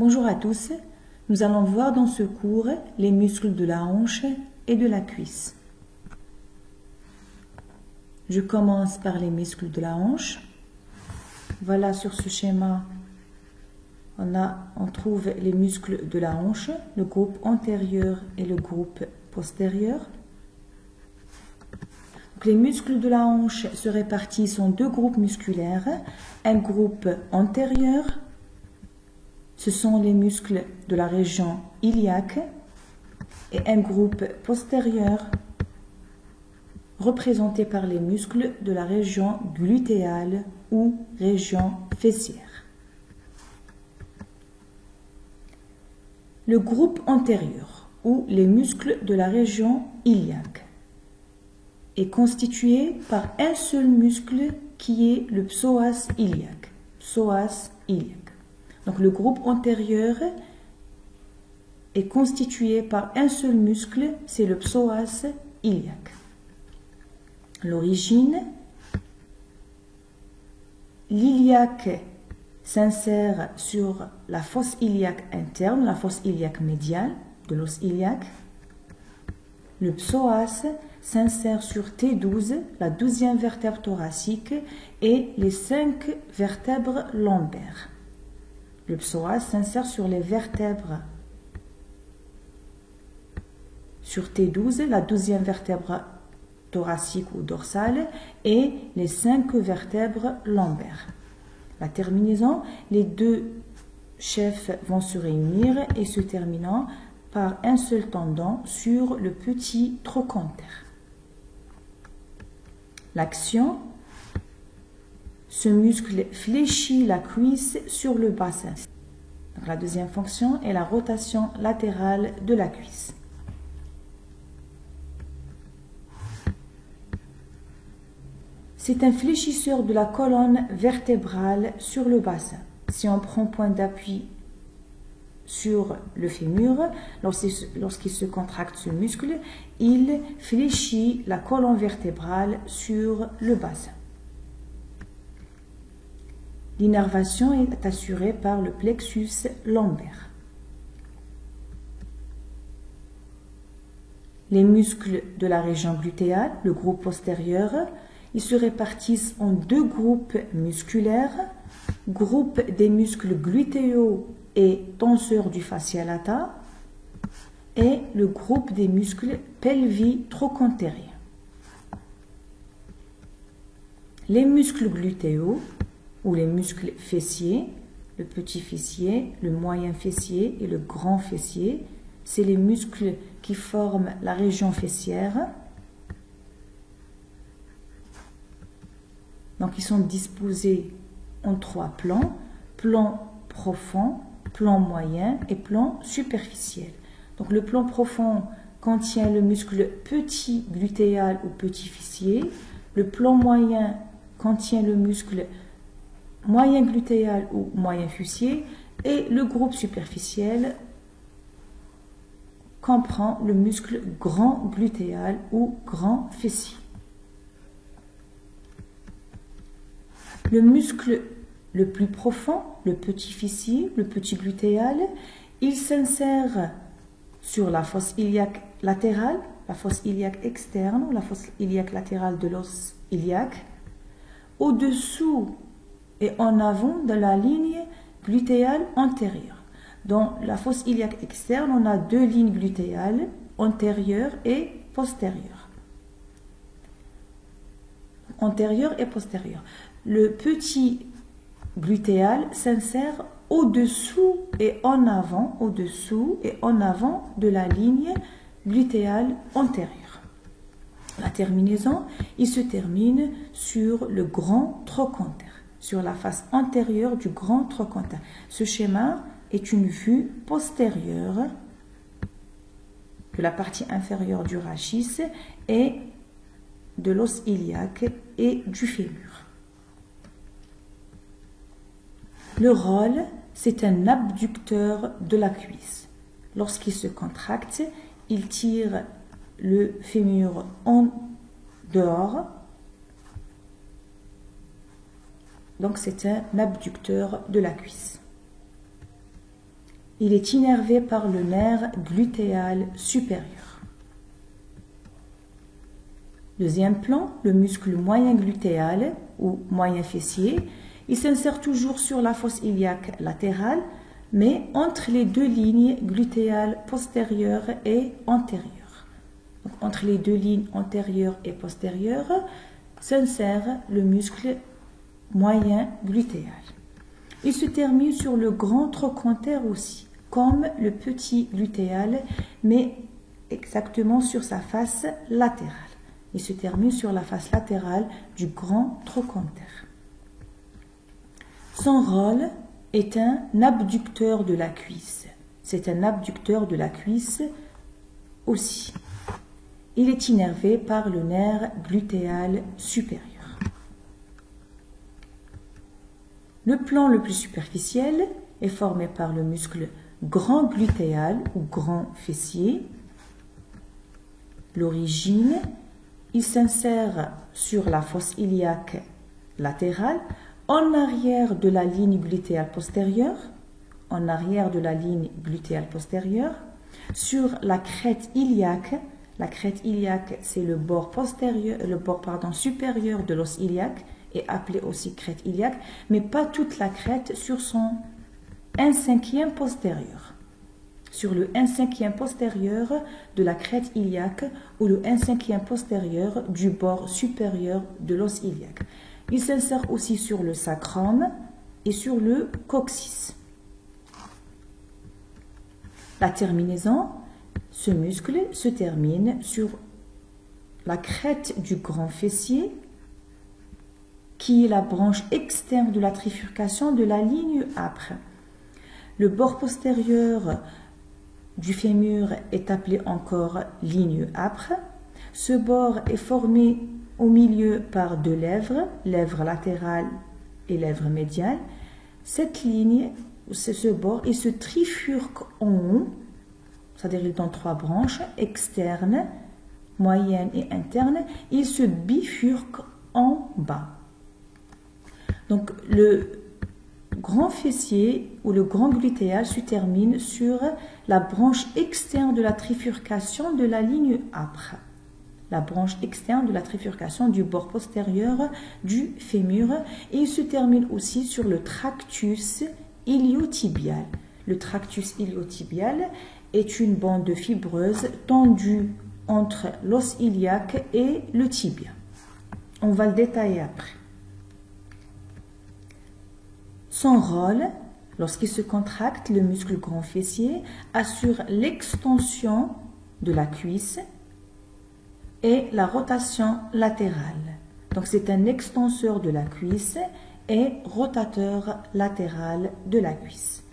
Bonjour à tous, nous allons voir dans ce cours les muscles de la hanche et de la cuisse. Je commence par les muscles de la hanche. Voilà, sur ce schéma, on trouve les muscles de la hanche, le groupe antérieur et le groupe postérieur. Donc, les muscles de la hanche se répartissent en deux groupes musculaires. Un groupe antérieur, ce sont les muscles de la région iliaque, et un groupe postérieur représenté par les muscles de la région glutéale ou région fessière. Le groupe antérieur ou les muscles de la région iliaque est constitué par un seul muscle qui est le psoas iliaque. Psoas iliaque. Donc le groupe antérieur est constitué par un seul muscle, c'est le psoas iliaque. L'origine, l'iliaque s'insère sur la fosse iliaque interne, la fosse iliaque médiale de l'os iliaque. Le psoas s'insère sur T12, la 12e vertèbre thoracique, et les 5 vertèbres lombaires. Le psoas s'insère sur les vertèbres, sur T12, la 12e vertèbre thoracique ou dorsale, et les 5 vertèbres lombaires. La terminaison, les deux chefs vont se réunir et se terminant par un seul tendon sur le petit trochanter. L'action, ce muscle fléchit la cuisse sur le bassin. Donc, la deuxième fonction est la rotation latérale de la cuisse. C'est un fléchisseur de la colonne vertébrale sur le bassin. Si on prend point d'appui sur le fémur, lorsqu'il se contracte ce muscle, il fléchit la colonne vertébrale sur le bassin. L'innervation est assurée par le plexus lombaire. Les muscles de la région glutéale, le groupe postérieur, ils se répartissent en deux groupes musculaires, groupe des muscles glutéaux et tenseurs du fascia lata, et le groupe des muscles pelvi-trochantériens. Les muscles glutéaux, ou les muscles fessiers, le petit fessier, le moyen fessier et le grand fessier, c'est les muscles qui forment la région fessière. Donc, ils sont disposés en 3 plans, plan profond, plan moyen et plan superficiel. Donc, le plan profond contient le muscle petit glutéal ou petit fessier. Le plan moyen contient le muscle moyen glutéal ou moyen fessier. Et le groupe superficiel comprend le muscle grand glutéal ou grand fessier. Le muscle le plus profond, le petit fessier, le petit glutéal, il s'insère sur la fosse iliaque latérale, la fosse iliaque externe, la fosse iliaque latérale de l'os iliaque, au-dessous et en avant de la ligne glutéale antérieure. Dans la fosse iliaque externe, on a deux lignes glutéales, antérieure et postérieure. Antérieure et postérieure. Le petit glutéal s'insère au-dessous et en avant, de la ligne glutéale antérieure. La terminaison, il se termine sur le grand trochanter, sur la face antérieure du grand trochanter. Ce schéma est une vue postérieure de la partie inférieure du rachis et de l'os iliaque et du fémur. Le rôle, c'est un abducteur de la cuisse. Lorsqu'il se contracte, il tire le fémur en dehors. Donc, c'est un abducteur de la cuisse. Il est innervé par le nerf glutéal supérieur. Deuxième plan, le muscle moyen glutéal ou moyen fessier. Il s'insère toujours sur la fosse iliaque latérale, mais entre les deux lignes glutéales postérieures et antérieures. Donc, entre les deux lignes antérieures et postérieures s'insère le muscle moyen glutéal. Il se termine sur le grand trochanter aussi, comme le petit glutéal, mais exactement sur sa face latérale. Il se termine sur la face latérale du grand trochanter. Son rôle est un abducteur de la cuisse. C'est un abducteur de la cuisse aussi. Il est innervé par le nerf glutéal supérieur. Le plan le plus superficiel est formé par le muscle grand glutéal ou grand fessier. L'origine, il s'insère sur la fosse iliaque latérale, en arrière de la ligne glutéale postérieure, sur la crête iliaque. La crête iliaque, c'est le bord supérieur de l'os iliaque, est appelé aussi crête iliaque, mais pas toute la crête sur son 1/5 postérieur. Sur le 1/5 postérieur de la crête iliaque ou le 1/5 postérieur du bord supérieur de l'os iliaque. Il s'insère aussi sur le sacrum et sur le coccyx. La terminaison, ce muscle se termine sur la crête du grand fessier, qui est la branche externe de la trifurcation de la ligne âpre. Le bord postérieur du fémur est appelé encore ligne âpre. Ce bord est formé au milieu par deux lèvres, lèvre latérale et lèvre médiale. Cette ligne, ce bord, il se trifurque en haut, c'est-à-dire il donne trois branches, externes, moyenne et interne. Il se bifurque en bas. Donc le grand fessier ou le grand glutéal se termine sur la branche externe de la trifurcation de la ligne âpre. La branche externe de la trifurcation du bord postérieur du fémur, et il se termine aussi sur le tractus iliotibial. Le tractus iliotibial est une bande fibreuse tendue entre l'os iliaque et le tibia. On va le détailler après. Son rôle, lorsqu'il se contracte, le muscle grand fessier assure l'extension de la cuisse et la rotation latérale. Donc c'est un extenseur de la cuisse et rotateur latéral de la cuisse.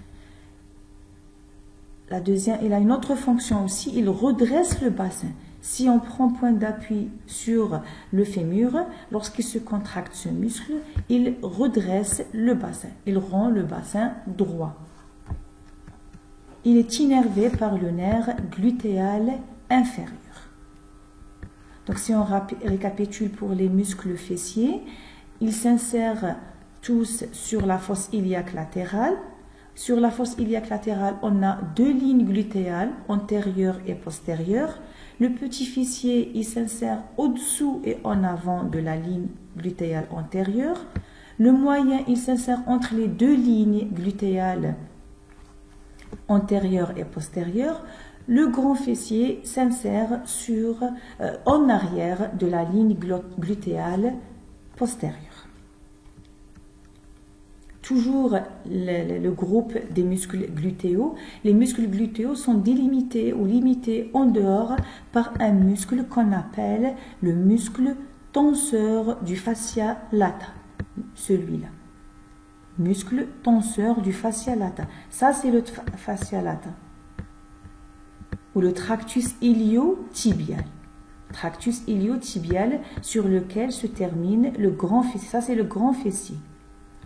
La deuxième, il a une autre fonction aussi, il redresse le bassin. Si on prend point d'appui sur le fémur, lorsqu'il se contracte ce muscle, il redresse le bassin. Il rend le bassin droit. Il est innervé par le nerf glutéal inférieur. Donc si on récapitule pour les muscles fessiers, ils s'insèrent tous sur la fosse iliaque latérale. Sur la fosse iliaque latérale, on a deux lignes glutéales, antérieure et postérieure. Le petit fessier, il s'insère au-dessous et en avant de la ligne glutéale antérieure. Le moyen, il s'insère entre les deux lignes glutéales antérieure et postérieure. Le grand fessier s'insère en arrière de la ligne glutéale postérieure. Toujours le groupe des muscles glutéaux. Les muscles glutéaux sont délimités ou limités en dehors par un muscle qu'on appelle le muscle tenseur du fascia lata. Celui-là. Muscle tenseur du fascia lata. Ça, c'est le fascia lata. Ou le tractus iliotibial. Tractus iliotibial sur lequel se termine le grand fessier. Ça, c'est le grand fessier.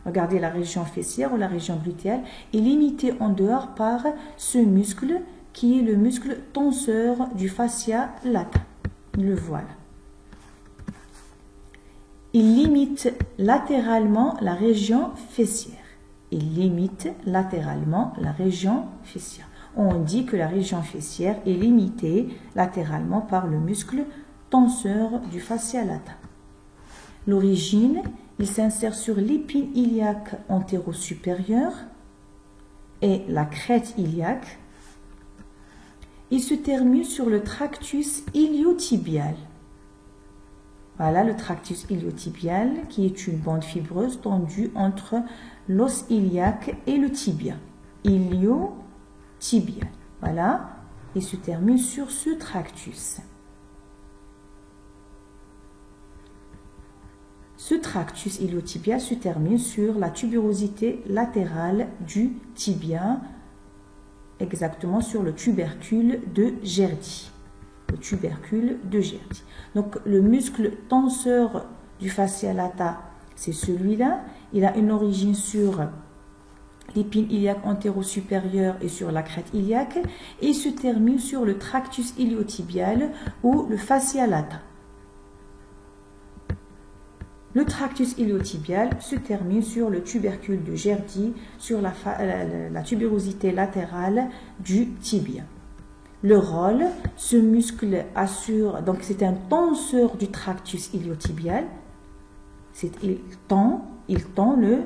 Regardez, la région fessière ou la région glutéale est limitée en dehors par ce muscle qui est le muscle tenseur du fascia lata. Le voilà. Il limite latéralement la région fessière. Il limite latéralement la région fessière. On dit que la région fessière est limitée latéralement par le muscle tenseur du fascia lata. L'origine, il s'insère sur l'épine iliaque antéro-supérieure et la crête iliaque. Il se termine sur le tractus iliotibial. Voilà le tractus iliotibial qui est une bande fibreuse tendue entre l'os iliaque et le tibia. Iliotibial. Voilà, il se termine sur ce tractus. Ce tractus iliotibial se termine sur la tuberosité latérale du tibia, exactement sur le tubercule de Gerdy. Le tubercule de Gerdy. Donc le muscle tenseur du fascia lata, c'est celui-là. Il a une origine sur l'épine iliaque antéro-supérieure et sur la crête iliaque, et il se termine sur le tractus iliotibial ou le fascia lata. Le tractus iliotibial se termine sur le tubercule de Gerdy, sur la tubérosité latérale du tibia. Le rôle, ce muscle assure, donc c'est un tenseur du tractus iliotibial. Il tend le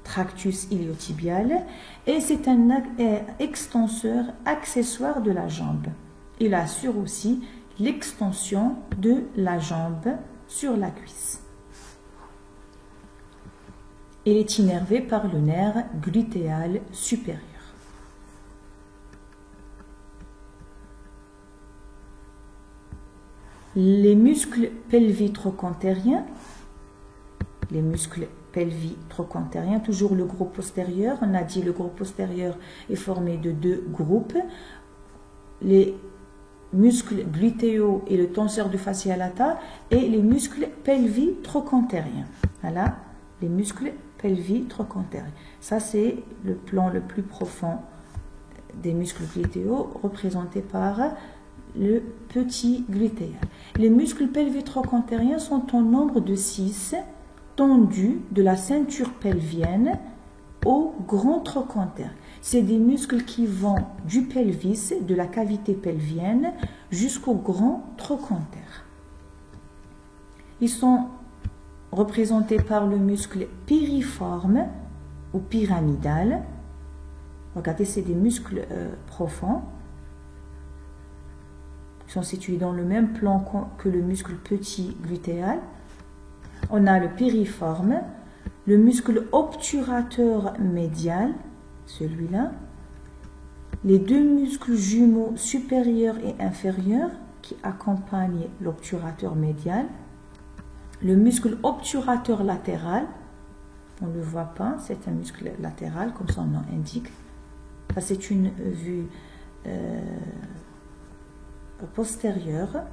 tractus iliotibial et c'est un extenseur accessoire de la jambe. Il assure aussi l'extension de la jambe sur la cuisse. Il est innervé par le nerf glutéal supérieur. Les muscles pelvitrochantériens, toujours le groupe postérieur, on a dit le groupe postérieur est formé de deux groupes, les muscles glutéaux et le tenseur du fascia lata et les muscles pelvitrochantériens. Voilà, les muscles pelvitrochantériens. Ça, c'est le plan le plus profond des muscles glutéaux représentés par le petit glutéal. Les muscles pelvitrochantériens sont en nombre de 6, tendus de la ceinture pelvienne au grand trochanter. C'est des muscles qui vont du pelvis, de la cavité pelvienne, jusqu'au grand trochanter. Ils sont représentés par le muscle piriforme ou pyramidal. Regardez, c'est des muscles profonds. Ils sont situés dans le même plan que le muscle petit glutéal. On a le piriforme, le muscle obturateur médial, celui-là, les deux muscles jumeaux supérieurs et inférieurs qui accompagnent l'obturateur médial, le muscle obturateur latéral, on ne le voit pas, c'est un muscle latéral, comme son nom indique. Ça, c'est une vue postérieure.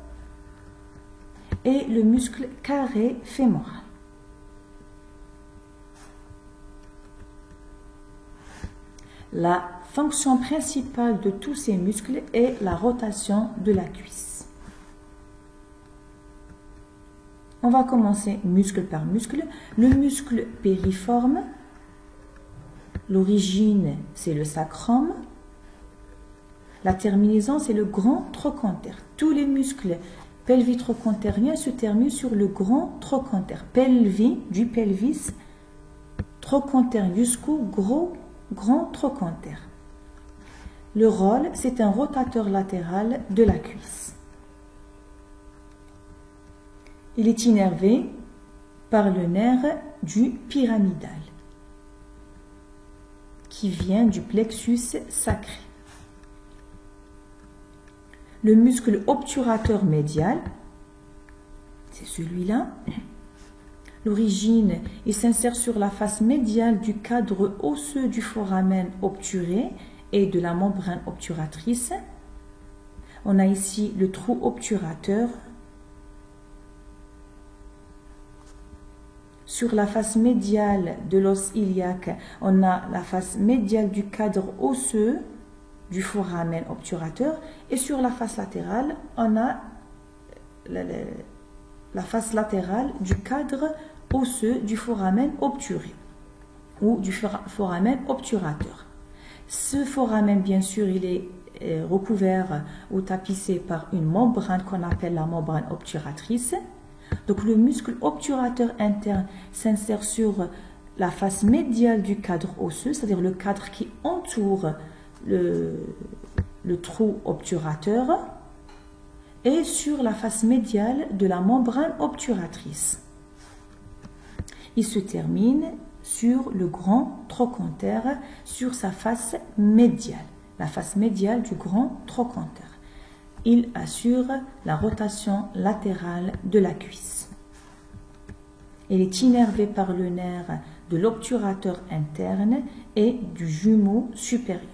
Et le muscle carré fémoral. La fonction principale de tous ces muscles est la rotation de la cuisse. On va commencer muscle par muscle. Le muscle piriforme, l'origine c'est le sacrum, la terminaison c'est le grand trochanter. Tous les muscles pelvitrochantériens se terminent sur le grand trochanter. Pelvis, du pelvis, trochanter jusqu'au grand trochanter. Le rôle, c'est un rotateur latéral de la cuisse. Il est innervé par le nerf du pyramidal qui vient du plexus sacré. Le muscle obturateur médial, c'est celui-là. L'origine, il s'insère sur la face médiale du cadre osseux du foramen obturé et de la membrane obturatrice. On a ici le trou obturateur. Sur la face médiale de l'os iliaque, on a la face médiale du cadre osseux du foramen obturateur, et sur la face latérale, on a la face latérale du cadre osseux du foramen obturé. ou du foramen obturateur. Ce foramen, bien sûr, il est recouvert ou tapissé par une membrane qu'on appelle la membrane obturatrice. Donc le muscle obturateur interne s'insère sur la face médiale du cadre osseux, c'est-à-dire le cadre qui entoure le trou obturateur, et sur la face médiale de la membrane obturatrice. Il se termine sur le grand trochanter, sur sa face médiale, la face médiale du grand trochanter. Il assure la rotation latérale de la cuisse. Il est innervé par le nerf de l'obturateur interne et du jumeau supérieur.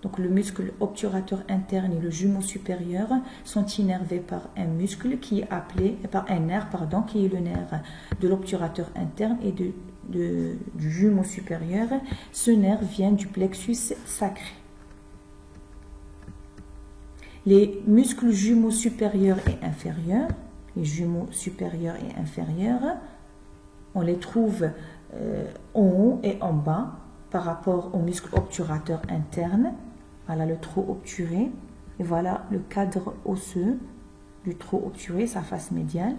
Donc le muscle obturateur interne et le jumeau supérieur sont innervés par un muscle qui est appelé, par un nerf, pardon, qui est le nerf de l'obturateur interne et du jumeau supérieur. Ce nerf vient du plexus sacré. Les muscles jumeaux supérieurs et inférieurs, les jumeaux supérieurs et inférieurs, on les trouve en haut et en bas par rapport au muscle obturateur interne. Voilà le trou obturé et voilà le cadre osseux du trou obturé, sa face médiale.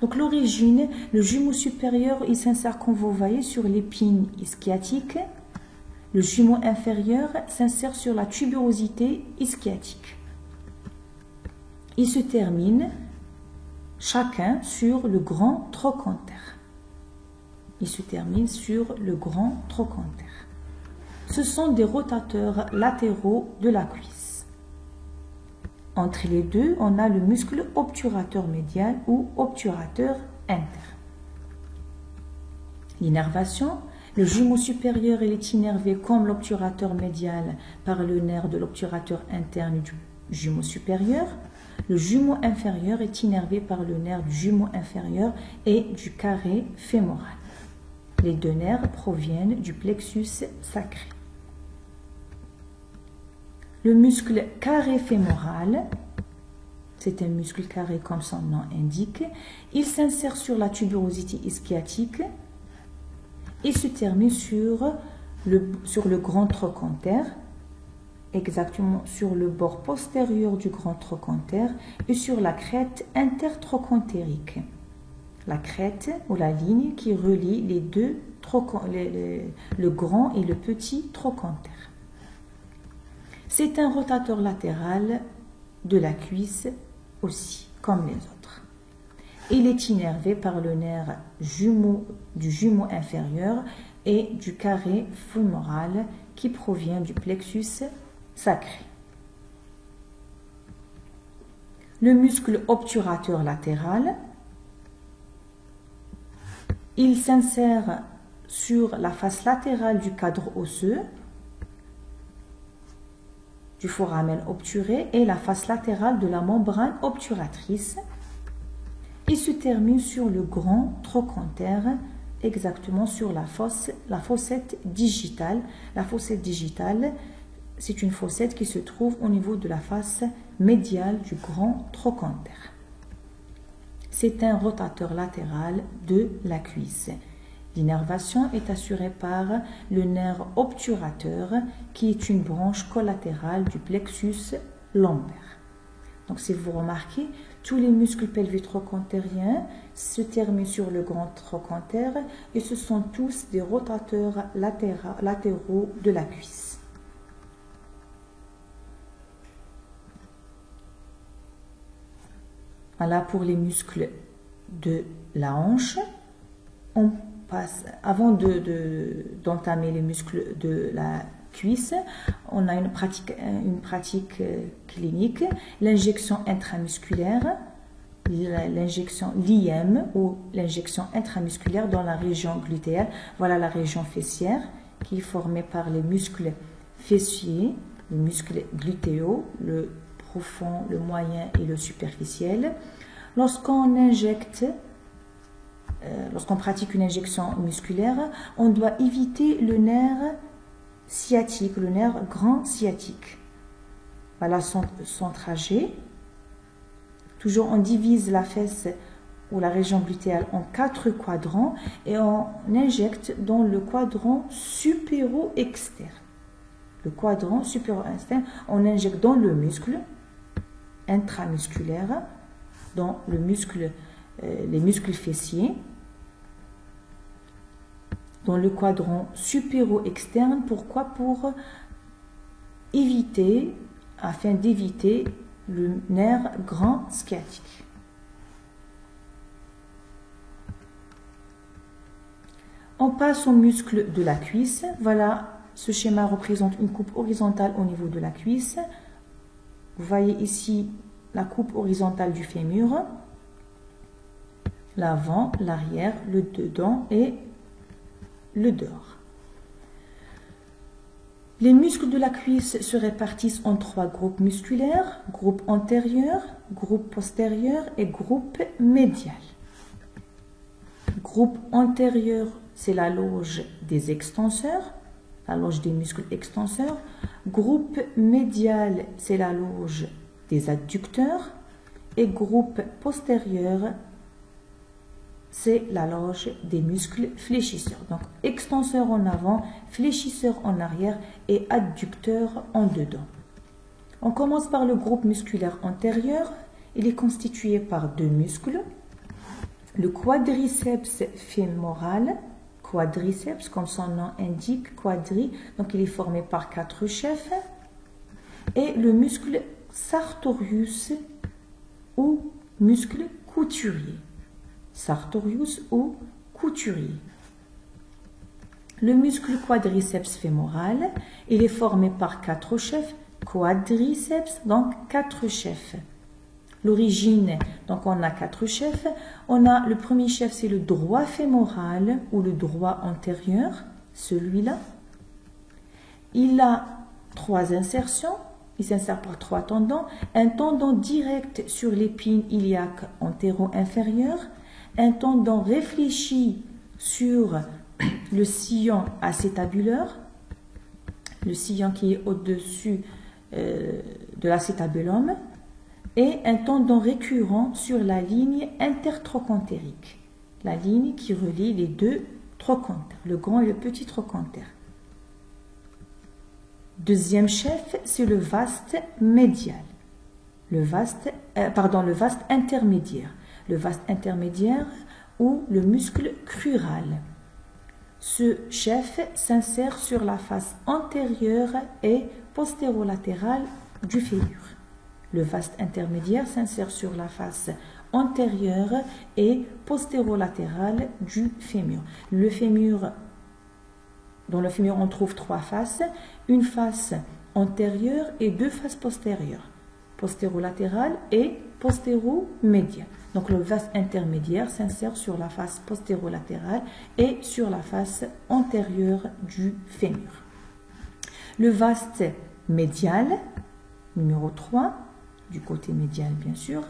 Donc l'origine, le jumeau supérieur, il s'insère, comme vous voyez, sur l'épine ischiatique. Le jumeau inférieur s'insère sur la tuberosité ischiatique. Ils se terminent chacun sur le grand trochanter. Ils se terminent sur le grand trochanter. Ce sont des rotateurs latéraux de la cuisse. Entre les deux, on a le muscle obturateur médial ou obturateur interne. L'innervation, le jumeau supérieur est innervé comme l'obturateur médial par le nerf de l'obturateur interne du jumeau supérieur. Le jumeau inférieur est innervé par le nerf du jumeau inférieur et du carré fémoral. Les deux nerfs proviennent du plexus sacré. Le muscle carré fémoral, c'est un muscle carré comme son nom indique, il s'insère sur la tuberosité ischiatique et se termine sur le grand trochanter, exactement sur le bord postérieur du grand trochanter et sur la crête intertrochantérique. La crête ou la ligne qui relie les deux le grand et le petit trochanter. C'est un rotateur latéral de la cuisse aussi, comme les autres. Il est innervé par le nerf du jumeau inférieur et du carré fémoral qui provient du plexus sacré. Le muscle obturateur latéral, il s'insère sur la face latérale du cadre osseux, du foramen obturé et la face latérale de la membrane obturatrice. Il se termine sur le grand trochanter, exactement sur la fossette digitale. La fossette digitale, c'est une fossette qui se trouve au niveau de la face médiale du grand trochanter. C'est un rotateur latéral de la cuisse. L'innervation est assurée par le nerf obturateur qui est une branche collatérale du plexus lombaire. Donc si vous remarquez, tous les muscles pelvico-trochantériens se terminent sur le grand trochanter et ce sont tous des rotateurs latéraux de la cuisse. Voilà pour les muscles de la hanche. On passe, avant d'entamer les muscles de la cuisse, on a une pratique clinique, l'injection intramusculaire, l'injection l'IM ou l'injection intramusculaire dans la région glutéale. Voilà la région fessière qui est formée par les muscles fessiers, les muscles glutéaux, le profond, le moyen et le superficiel. Lorsqu'on pratique une injection musculaire, on doit éviter le nerf sciatique, le nerf grand sciatique. Voilà son trajet. Toujours, on divise la fesse ou la région glutéale en 4 quadrants et on injecte dans le quadrant supéro-externe. Le quadrant supéro-externe, on injecte dans le muscle intramusculaire, dans le muscle, les muscles fessiers, dans le quadrant supéro-externe. Pourquoi? Pour éviter, afin d'éviter le nerf grand sciatique. On passe au muscle de la cuisse. Voilà, ce schéma représente une coupe horizontale au niveau de la cuisse. Vous voyez ici la coupe horizontale du fémur, l'avant, l'arrière, le dedans et le dehors. Les muscles de la cuisse se répartissent en 3 groupes musculaires: groupe antérieur, groupe postérieur et groupe médial. Groupe antérieur, c'est la loge des extenseurs, la loge des muscles extenseurs. Groupe médial, c'est la loge des adducteurs. Et groupe postérieur, c'est la loge des muscles fléchisseurs. Donc, extenseur en avant, fléchisseur en arrière et adducteur en dedans. On commence par le groupe musculaire antérieur. Il est constitué par 2 muscles. Le quadriceps fémoral, quadriceps, comme son nom indique, quadri, donc il est formé par 4 chefs. Et le muscle sartorius ou muscle couturier. Sartorius ou couturier. Le muscle quadriceps fémoral, il est formé par 4 chefs, quadriceps, donc 4 chefs. L'origine, donc on a 4 chefs. On a le premier chef, c'est le droit fémoral ou le droit antérieur, celui-là. Il a 3 insertions. Il s'insère par 3 tendons. Un tendon direct sur l'épine iliaque antéro-inférieure. Un tendon réfléchi sur le sillon acétabulaire, le sillon qui est au-dessus de l'acétabulum, et un tendon récurrent sur la ligne intertrochantérique, la ligne qui relie les 2 trochantères, le grand et le petit trochantère. Deuxième chef, c'est le vaste médial, le vaste intermédiaire. Le vaste intermédiaire ou le muscle crural. Ce chef s'insère sur la face antérieure et postérolatérale du fémur. Le vaste intermédiaire s'insère sur la face antérieure et postérolatérale du fémur. Le fémur, dans le fémur, on trouve 3 faces, une face antérieure et 2 faces postérieures, postérolatérale et postéromédiale. Donc le vaste intermédiaire s'insère sur la face postérolatérale et sur la face antérieure du fémur. Le vaste médial, numéro 3, du côté médial bien sûr,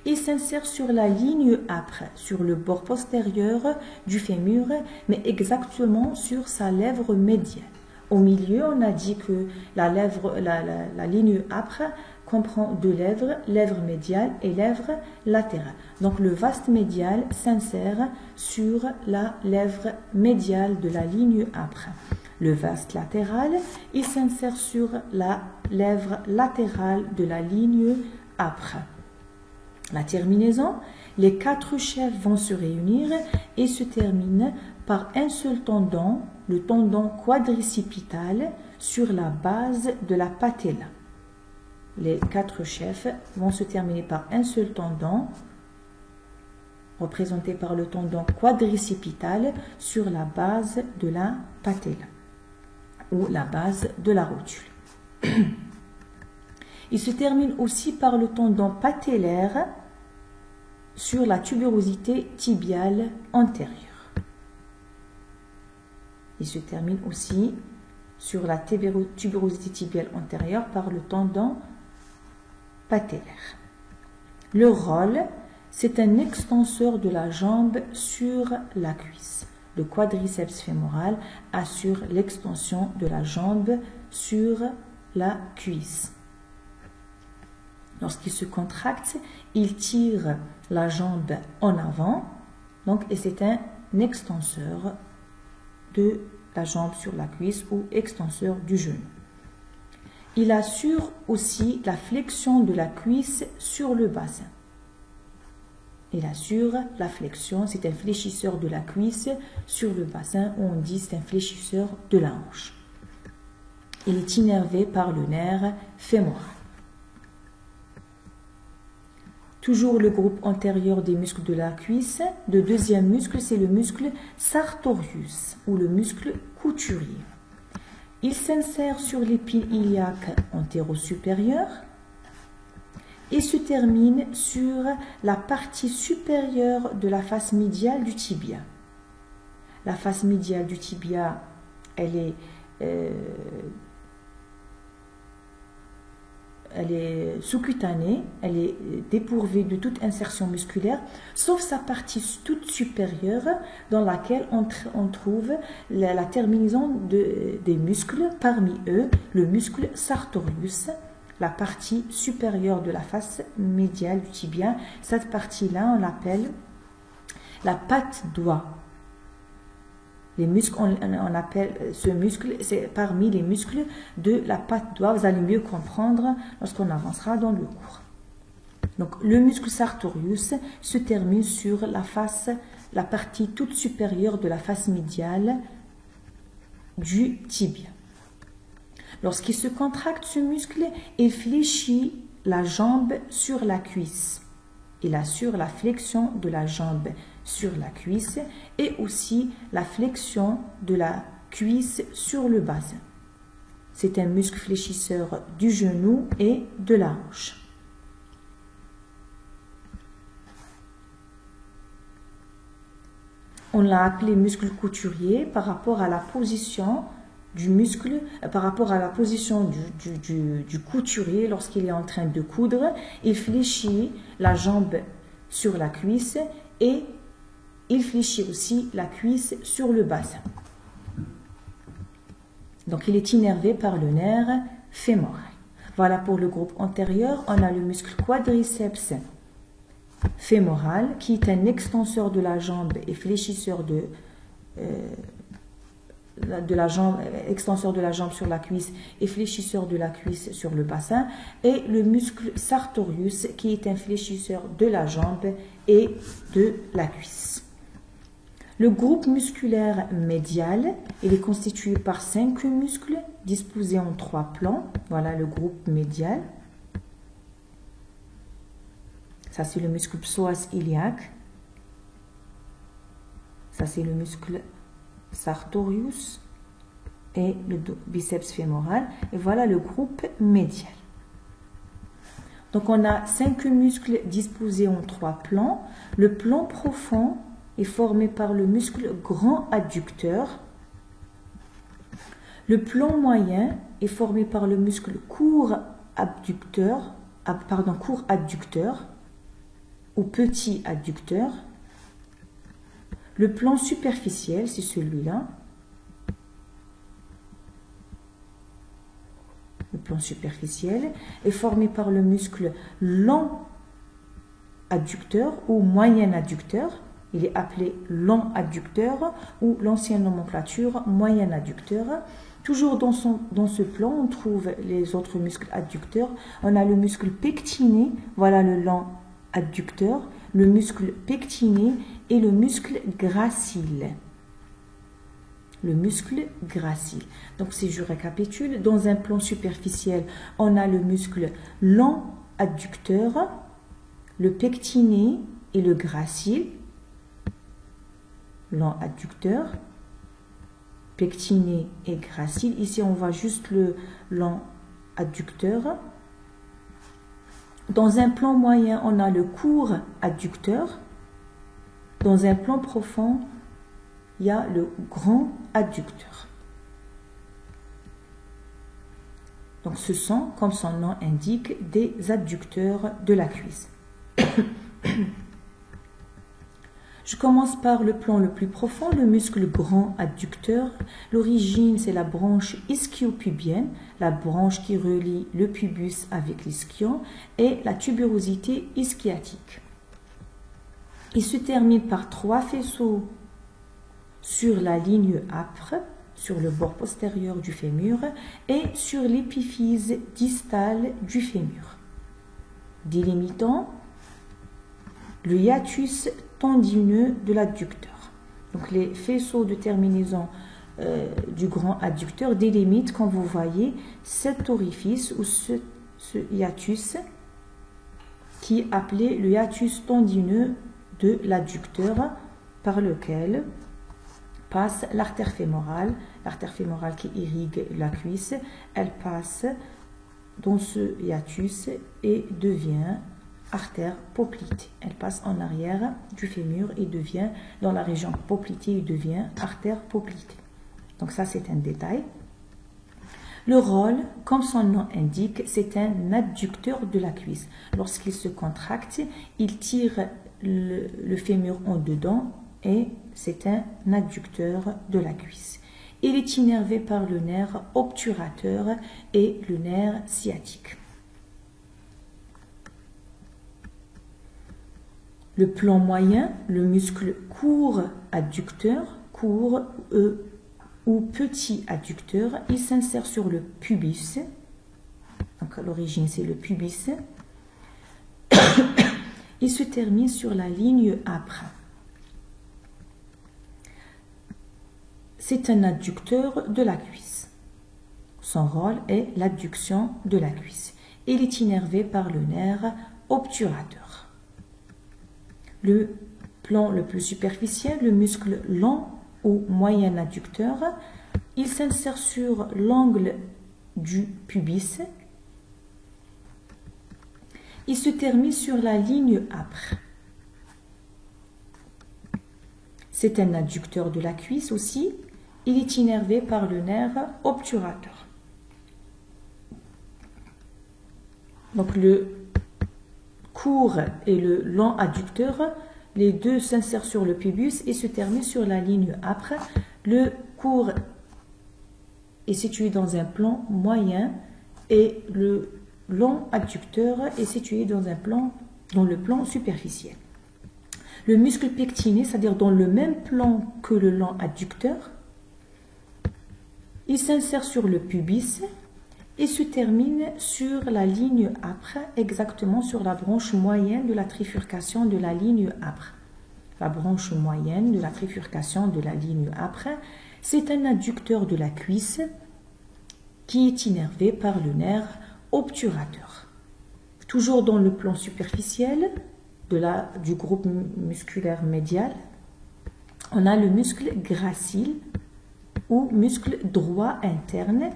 il s'insère sur la ligne âpre, sur le bord postérieur du fémur, mais exactement sur sa lèvre médiale. Au milieu, on a dit que la ligne âpre comprend 2 lèvres, lèvre médiale et lèvre latérale. Donc le vaste médial s'insère sur la lèvre médiale de la ligne âpre. Le vaste latéral, il s'insère sur la lèvre latérale de la ligne âpre. La terminaison, les 4 chefs vont se réunir et se terminent par un seul tendon, le tendon quadricipital, sur la base de la patella. Les 4 chefs vont se terminer par un seul tendon, représenté par le tendon quadricipital, sur la base de la patella, ou la base de la rotule. Il se termine aussi par le tendon patellaire sur la tuberosité tibiale antérieure. Il se termine aussi sur la tuberosité tibiale antérieure par le tendon patellaire. Le rôle, c'est un extenseur de la jambe sur la cuisse. Le quadriceps fémoral assure l'extension de la jambe sur la cuisse. Lorsqu'il se contracte, il tire la jambe en avant, donc, et c'est un extenseur de la jambe sur la cuisse ou extenseur du genou. Il assure aussi la flexion de la cuisse sur le bassin. Il assure la flexion, c'est un fléchisseur de la cuisse sur le bassin, ou on dit c'est un fléchisseur de la hanche. Il est innervé par le nerf fémoral. Toujours le groupe antérieur des muscles de la cuisse. Le deuxième muscle, c'est le muscle sartorius ou le muscle couturier. Il s'insère sur l'épine iliaque antéro-supérieure et se termine sur la partie supérieure de la face médiale du tibia. La face médiale du tibia, elle est sous-cutanée, elle est dépourvue de toute insertion musculaire, sauf sa partie toute supérieure dans laquelle on trouve la terminaison des muscles, parmi eux le muscle sartorius, la partie supérieure de la face médiale du tibia. Cette partie-là, on l'appelle la patte doigt. Les muscles, on appelle ce muscle, c'est parmi les muscles de la patte doigt. Vous allez mieux comprendre lorsqu'on avancera dans le cours. Donc, le muscle sartorius se termine sur la partie toute supérieure de la face médiale du tibia. Lorsqu'il se contracte, ce muscle, il fléchit la jambe sur la cuisse. Il assure la flexion de la jambe sur la cuisse et aussi la flexion de la cuisse sur le bassin. C'est un muscle fléchisseur du genou et de la hanche. On l'a appelé muscle couturier par rapport à la position du muscle, par rapport à la position du couturier lorsqu'il est en train de coudre. Il fléchit la jambe sur la cuisse et il fléchit aussi la cuisse sur le bassin. Donc, il est innervé par le nerf fémoral. Voilà pour le groupe antérieur. On a le muscle quadriceps fémoral qui est un extenseur de la jambe et fléchisseur de la jambe, extenseur de la jambe sur la cuisse et fléchisseur de la cuisse sur le bassin, et le muscle sartorius qui est un fléchisseur de la jambe et de la cuisse. Le groupe musculaire médial, il est constitué par 5 muscles disposés en 3 plans. Voilà le groupe médial. Ça, c'est le muscle psoas iliaque. Ça, c'est le muscle sartorius et le biceps fémoral. Et voilà le groupe médial. Donc, on a 5 muscles disposés en 3 plans. Le plan profond est formé par le muscle grand adducteur. Le plan moyen est formé par le muscle court adducteur ou petit adducteur. Le plan superficiel, c'est celui-là. Le plan superficiel est formé par le muscle long adducteur ou moyen adducteur. Il est appelé long adducteur ou l'ancienne nomenclature moyen adducteur. Toujours dans ce plan, on trouve les autres muscles adducteurs. On a le muscle pectiné, voilà le long adducteur, le muscle pectiné et le muscle gracile. Le muscle gracile. Donc, si je récapitule, dans un plan superficiel, on a le muscle long adducteur, le pectiné et le gracile. Long adducteur, pectiné et gracile. Ici, on voit juste le long adducteur. Dans un plan moyen, on a le court adducteur. Dans un plan profond, il y a le grand adducteur. Donc, ce sont, comme son nom indique, des adducteurs de la cuisse. Je commence par le plan le plus profond, le muscle grand adducteur. L'origine, c'est la branche ischio-pubienne, la branche qui relie le pubis avec l'ischion, et la tubérosité ischiatique. Il se termine par 3 faisceaux sur la ligne âpre, sur le bord postérieur du fémur, et sur l'épiphyse distale du fémur, délimitant le hiatus tendineux de l'adducteur. Donc les faisceaux de terminaison du grand adducteur délimitent, comme vous voyez, cet orifice ou ce hiatus qui est appelé le hiatus tendineux de l'adducteur, par lequel passe l'artère fémorale qui irrigue la cuisse. Elle passe dans ce hiatus et devient artère poplitée. Elle passe en arrière du fémur et devient, dans la région poplitée, et devient artère poplitée. Donc ça, c'est un détail. Le rôle, comme son nom indique, c'est un adducteur de la cuisse. Lorsqu'il se contracte, il tire le fémur en dedans et c'est un adducteur de la cuisse. Il est innervé par le nerf obturateur et le nerf sciatique. Le plan moyen, le muscle court adducteur, court ou petit adducteur, il s'insère sur le pubis. Donc à l'origine, c'est le pubis. Il se termine sur la ligne âpre. C'est un adducteur de la cuisse. Son rôle est l'adduction de la cuisse. Il est innervé par le nerf obturateur. Le plan le plus superficiel, le muscle long ou moyen adducteur, il s'insère sur l'angle du pubis. Il se termine sur la ligne âpre. C'est un adducteur de la cuisse aussi. Il est innervé par le nerf obturateur. Donc le court et le long adducteur, les deux s'insèrent sur le pubis et se terminent sur la ligne âpre. Le court est situé dans un plan moyen et le long adducteur est situé dans le plan superficiel. Le muscle pectiné, c'est-à-dire dans le même plan que le long adducteur, il s'insère sur le pubis et se termine sur la ligne âpre, exactement sur la branche moyenne de la trifurcation de la ligne âpre. La branche moyenne de la trifurcation de la ligne âpre, c'est un adducteur de la cuisse qui est innervé par le nerf obturateur. Toujours dans le plan superficiel du groupe musculaire médial, on a le muscle gracile ou muscle droit interne.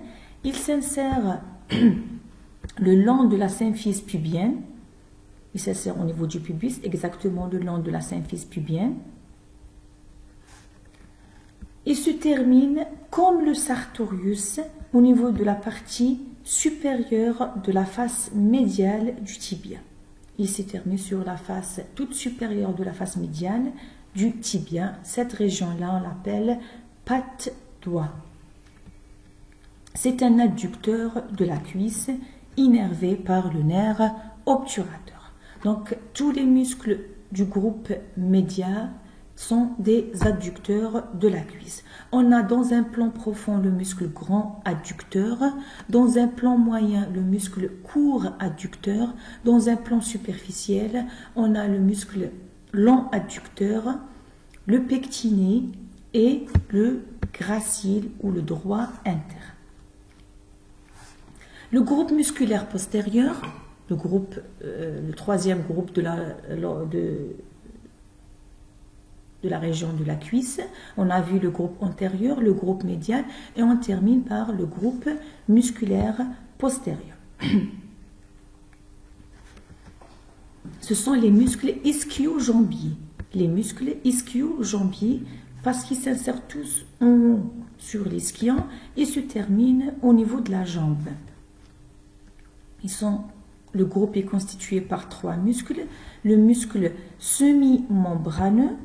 Il s'insère le long de la symphyse pubienne. Il s'insère au niveau du pubis, exactement le long de la symphyse pubienne. Il se termine comme le sartorius au niveau de la partie supérieure de la face médiale du tibia. Il se termine sur la face toute supérieure de la face médiane du tibia. Cette région-là, on l'appelle patte-doigt. C'est un adducteur de la cuisse innervé par le nerf obturateur. Donc, tous les muscles du groupe médial sont des adducteurs de la cuisse. On a dans un plan profond le muscle grand adducteur, dans un plan moyen le muscle court adducteur, dans un plan superficiel on a le muscle long adducteur, le pectiné et le gracile ou le droit interne. Le groupe musculaire postérieur, le troisième groupe de la région de la cuisse. On a vu le groupe antérieur, le groupe médial et on termine par le groupe musculaire postérieur. Ce sont les muscles ischio-jambiers. Les muscles ischio-jambiers parce qu'ils s'insèrent tous en haut sur l'ischion et se terminent au niveau de la jambe. Le groupe est constitué par 3 muscles. Le muscle semi-membraneux,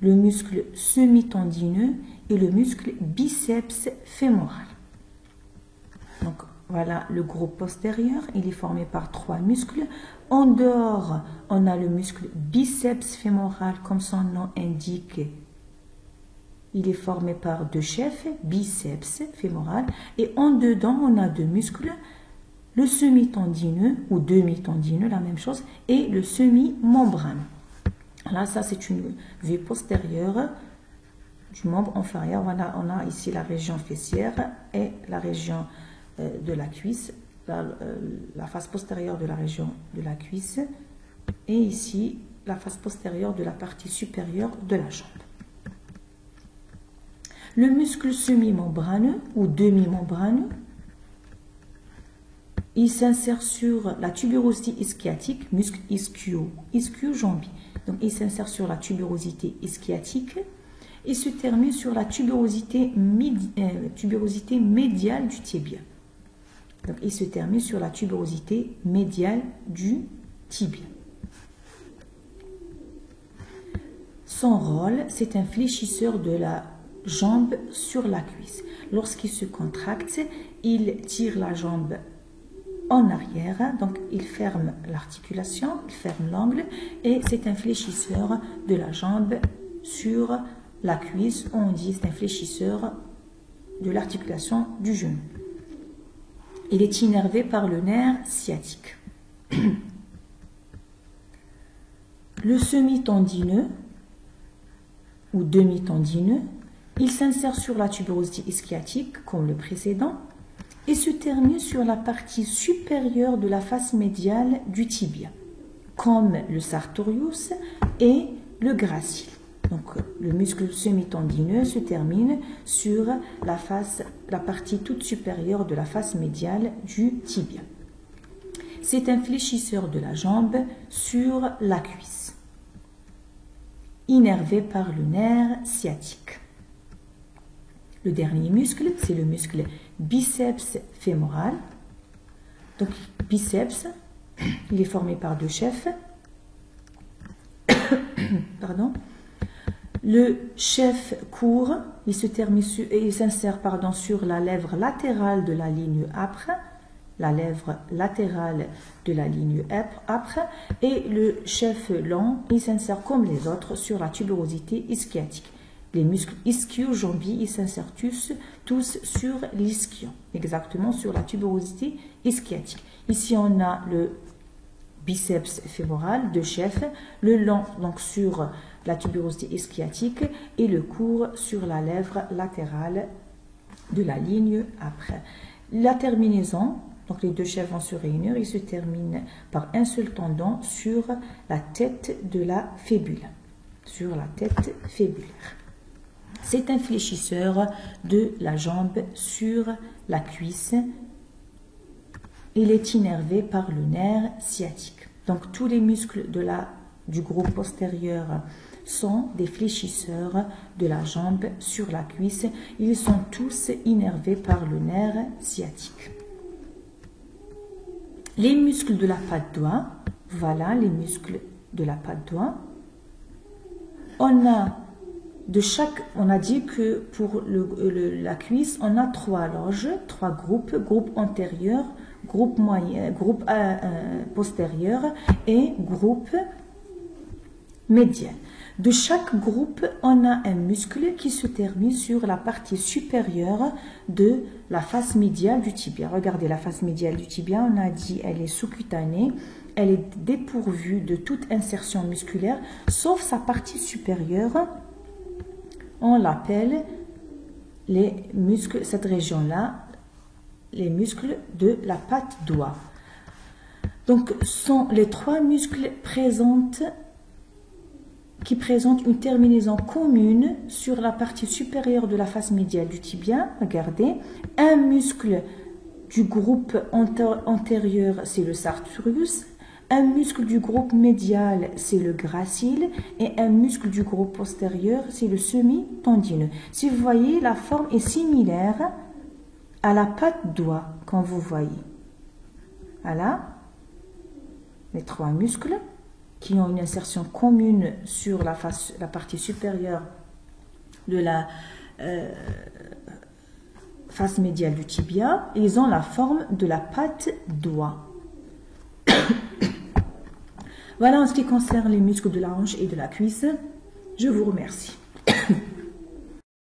le muscle semi-tendineux et le muscle biceps fémoral. Donc voilà le groupe postérieur, il est formé par 3 muscles. En dehors, on a le muscle biceps fémoral, comme son nom indique. Il est formé par 2 chefs, biceps fémoral. Et en dedans, on a 2 muscles, le semi-tendineux ou demi-tendineux, la même chose, et le semi-membraneux. Là, ça c'est une vue postérieure du membre inférieur. Voilà, on a ici la région fessière et la région de la cuisse, la face postérieure de la région de la cuisse, et ici la face postérieure de la partie supérieure de la jambe. Le muscle semi-membraneux ou demi-membraneux, il s'insère sur la tuberosité ischiotique, muscle ischio-jambier. Donc il s'insère sur la tuberosité ischiotique et se termine sur la tuberosité médiale du tibia. Donc il se termine sur la tuberosité médiale du tibia. Son rôle, c'est un fléchisseur de la jambe sur la cuisse. Lorsqu'il se contracte, il tire la jambe en arrière, donc il ferme l'articulation, il ferme l'angle et c'est un fléchisseur de la jambe sur la cuisse. On dit c'est un fléchisseur de l'articulation du genou. Il est innervé par le nerf sciatique. Le semi-tendineux ou demi-tendineux, il s'insère sur la tuberosité ischiotique comme le précédent et se termine sur la partie supérieure de la face médiale du tibia, comme le sartorius et le gracile. Donc le muscle semi-tendineux se termine sur la partie toute supérieure de la face médiale du tibia. C'est un fléchisseur de la jambe sur la cuisse, innervé par le nerf sciatique. Le dernier muscle, c'est le muscle biceps fémoral. Donc, biceps, il est formé par 2 chefs. Pardon. Le chef court, il s'insère sur la lèvre latérale de la ligne âpre, la lèvre latérale de la ligne âpre, et le chef long, il s'insère comme les autres sur la tuberosité ischiotique. Les muscles ischio-jambiers, ils s'insèrent tous sur l'ischio, exactement sur la tuberosité ischiotique. Ici, on a le biceps fémoral, 2 chefs, le long donc sur la tuberosité ischiotique et le court sur la lèvre latérale de la ligne âpre. La terminaison, donc les 2 chefs vont se réunir, ils se terminent par un seul tendon sur la tête de la fébule, sur la tête fébulaire. C'est un fléchisseur de la jambe sur la cuisse. Il est innervé par le nerf sciatique. Donc tous les muscles du groupe postérieur sont des fléchisseurs de la jambe sur la cuisse. Ils sont tous innervés par le nerf sciatique. Les muscles de la patte doigt, voilà les muscles de la patte doigt. On a dit que pour la cuisse, on a 3 loges, 3 groupes, groupe antérieur, groupe moyen, groupe postérieur et groupe médial. De chaque groupe, on a un muscle qui se termine sur la partie supérieure de la face médiale du tibia. Regardez la face médiale du tibia, on a dit elle est sous-cutanée, elle est dépourvue de toute insertion musculaire, sauf sa partie supérieure. On l'appelle les muscles, cette région-là, les muscles de la patte doigt. Donc, sont les 3 muscles qui présentent une terminaison commune sur la partie supérieure de la face médiale du tibia. Regardez, un muscle du groupe antérieur, c'est le sartorius. Un muscle du groupe médial, c'est le gracile, et un muscle du groupe postérieur, c'est le semi-tendineux. Si vous voyez, la forme est similaire à la patte doigt, quand vous voyez. Voilà, les 3 muscles. qui ont une insertion commune sur la partie supérieure de la face médiale du tibia. Ils ont la forme de la patte doigt. Voilà en ce qui concerne les muscles de la hanche et de la cuisse. Je vous remercie.